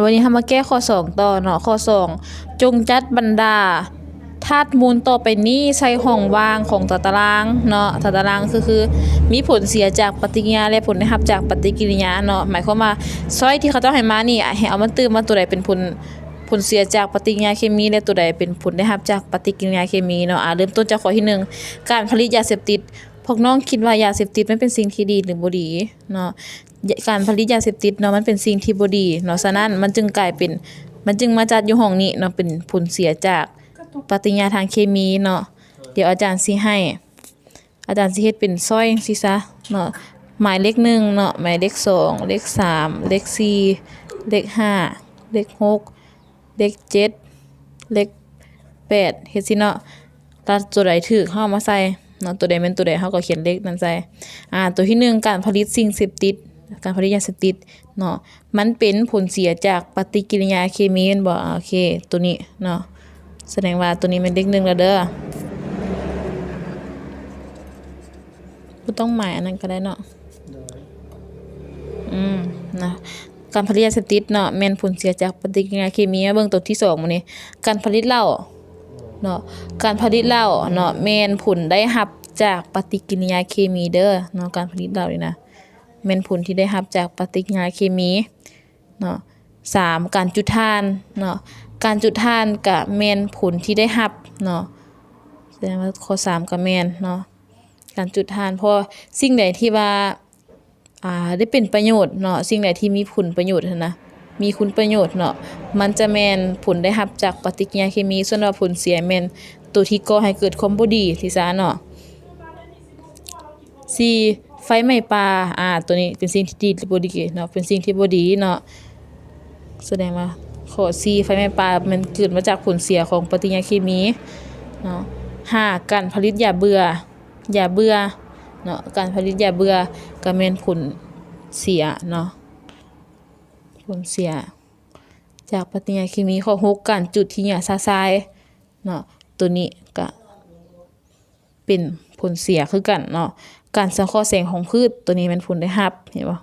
วันนี้เรามาแก้ข้อ2ต่อเนาะข้อ2จงจัดบรรดาธาตุมูลต่อไปนี้ใส่ห้องว่างของตารางเนาะตารางคือมีผลเสียจากปฏิกิริยาและผลได้รับจากปฏิกิริยาเนาะหมายความว่าซอยที่เขาเจ้าให้มานี่ให้เอามันตื่นมาตัวใดเป็นผลเสียจากปฏิกิริยาเคมีและตัวใดเป็นผลได้รับจากปฏิกิริยาเคมีเนาะเริ่มต้นจากข้อที่1การผลิตยาเสพติดพวกน้องคิดว่ายาเสพติดมันเป็นสิ่งที่ดีหรือบ่ดีเนาะการผลิตยาเสพติดเนาะมันเป็นสิ่งที่บ่ดีเนาะฉะนั้นมันจึงมาจัดอยู่ห้องนี้เนาะเป็นผลเสียจากปฏิกิริยาทางเคมีเนาะเดี๋ยวอาจารย์สิเฮ็ดเป็นซ้อยจังซี่ซะเนาะหมายเลข1เนาะหมายเลข2เลข3เลข4เลข5เลข6เลข7เลข8เฮ็ดสิเนาะถ้าตัวใดถูกเฮามาใส่เนาะตัวใดแม่นตัวใดเฮาก็เขียนเลขนั้นใส่ตัวที่1การผลิตสิ่งเสพติดการผลิตยาเสพติดเนาะมันเป็นผลเสียจากปฏิกิริยาเคมีแม่นบ่โอเคตัวนี้เนาะแสดงว่าตัวนี้เป็นเลข1แล้วเด้อบ่ต้องหมายอันนั้นก็ได้เนาะนะการผลิตยาเสพติดเนาะแม่นผลเสียจากปฏิกิริยาเคมีเบิ่งตัวที่2มื้อนี้การผลิตเหล้าเนาะการผลิตเหล้าเนาะแม่นผลได้รับจากปฏิกิริยาเคมีเด้อเนาะการผลิตเหล้านี่นะแม่นผลที่ได้รับจากปฏิกิริยาเคมีเนาะ3การจุดถ่านเนาะการจุดถ่านก็แม่นผลที่ได้รับเนาะแสดงว่าข้อ3ก็แม่นเนาะการจุดถ่านเพราะสิ่งใดที่ว่าได้เป็นประโยชน์เนาะสิ่งใดที่มีผลประโยชน์นะมีคุณประโยชน์เนาะมันจะแม่นผลได้รับจากปฏิกิริยาเคมีส่วนว่าผลเสียแม่นตัวที่ก่อให้เกิดความบ่ดีที่ซะเนาะ4ไฟไหม้ป่าตัวนี้เป็นสิ่งที่ดีหรือบ่ดีเนาะเป็นสิ่งที่บ่ดีเนาะแสดงว่าข้อ4ไฟไหม้ป่ามันเกิดมาจากผลเสียของปฏิกิริยาเคมีเนาะ5การผลิตยาเบื่อเนาะการผลิตยาเบื่อก็แม่นผลเสียเนาะผลเสียจากปฏิกิริยาเคมีข้อ6การจุดที่หญ้าซาทรายเนาะตัวนี้ก็เป็นผลเสียคือกันเนาะการสังเคราะห์แสงของพืชตัวนี้มันผลได้รับเห็นบ่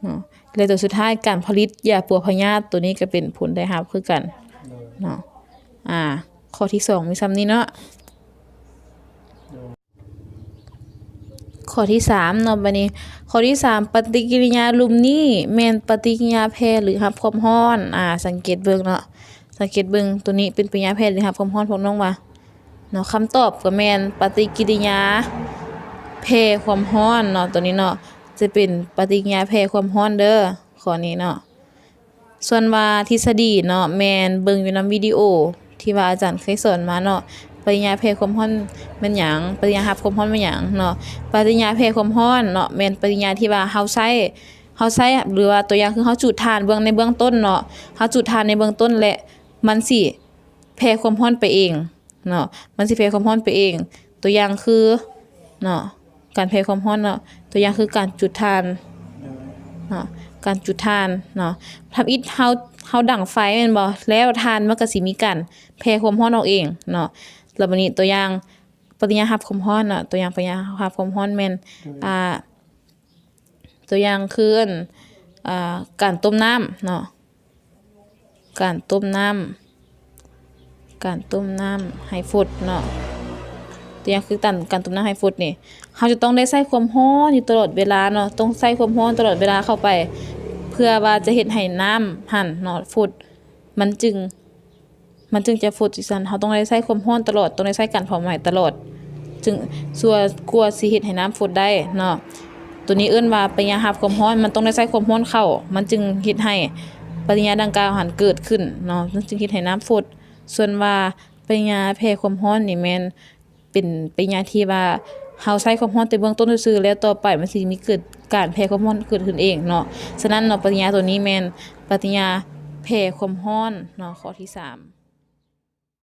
เนาะและตัวสุดท้ายการผลิตยาปัวพยาธิตัวนี้ก็เป็นผลได้รับคือกันเนาะข้อที่2มีซ้ำนี้เนาะข้อที่3เนาะบัดนี้ข้อที่3ปฏิกิริยาลุ่มนี้แม่นปฏิกิริยาแพร่หรือรับความร้อนสังเกตเบิ่งเนาะสังเกตเบิ่งตัวนี้เป็นปฏิกิริยาแพร่หรือรับความร้อนพวกน้องว่าเนาะคำตอบก็แม่นปฏิกิริยาแพร่ความร้อนเนาะตัวนี้เนาะจะเป็นปฏิกิริยาแพร่ความร้อนเด้อข้อนี้เนาะส่วนว่าทฤษฎีเนาะแม่นเบิ่งอยู่นำวิดีโอที่ว่าอาจารย์เคยสอนมาเนาะปฏิกิริยาแพร่ความร้อนแม่นหยังปฏิกิริยารับความร้อนแม่นหยังเนาะปฏิกิริยาแพร่ความร้อนเนาะแม่นปฏิกิริยาที่ว่าเฮาใช้หรือว่าตัวอย่างคือเฮาจุดถ่านในเบื้องต้นเนาะเฮาจุดถ่านในเบื้องต้นและมันสิแพร่ความร้อนไปเองเนาะมันสิแพร่ความร้อนไปเองตัวอย่างคือเนาะการแพร่ความร้อนเนาะตัวอย่างคือการจุดถ่านเนาะการจุดถ่านเนาะทำอิฐเฮาดั่งไฟแม่นบ่แล้วถ่านมันก็สิมีการแพร่ความร้อนออกเองเนาะแล้วบัดนี้ตัวอย่างปฏิกิริยารับความร้อนเนาะตัวอย่างปฏิกิริยารับความร้อนแม่นตัวอย่างคือการต้มน้ำเนาะการต้มน้ำให้ฝุดเนาะตัวอย่างคือการต้มน้ำให้ฝุดนี่เฮาจะต้องได้ใส่ความร้อนอยู่ตลอดเวลาเนาะต้องใส่ความร้อนตลอดเวลาเข้าไปเพื่อว่าจะเฮ็ดให้น้ำหั่นเนาะฝุดมันจึงจะฝุดจังซั่นเฮาต้องได้ใส่ความร้อนตลอดต้องได้ใส่การเผาไหม้ตลอดจึงกว่าสิเฮ็ดให้น้ำฝุดได้เนาะตัวนี้เอิ้นว่าปฏิกิริยารับความร้อนมันต้องได้ใส่ความร้อนเข้ามันจึงเฮ็ดให้ปฏิกิริยาดังกล่าวหันเกิดขึ้นเนาะมันจึงเฮ็ดให้น้ำฝุดส่วนว่าปฏิกิริยาแพร่ความร้อนนี่แม่นเป็นปฏิกิริยาที่ว่าเฮาใช้ความร้อนแต่เบื้องต้นซื่อๆแล้วต่อไปมันสิมีเกิดการแพร่ความร้อนเกิดขึ้นเองเนาะฉะนั้นเนาะปฏิกิริยาตัวนี้แม่นปฏิกิริยาแพร่ความร้อนเนาะข้อที่3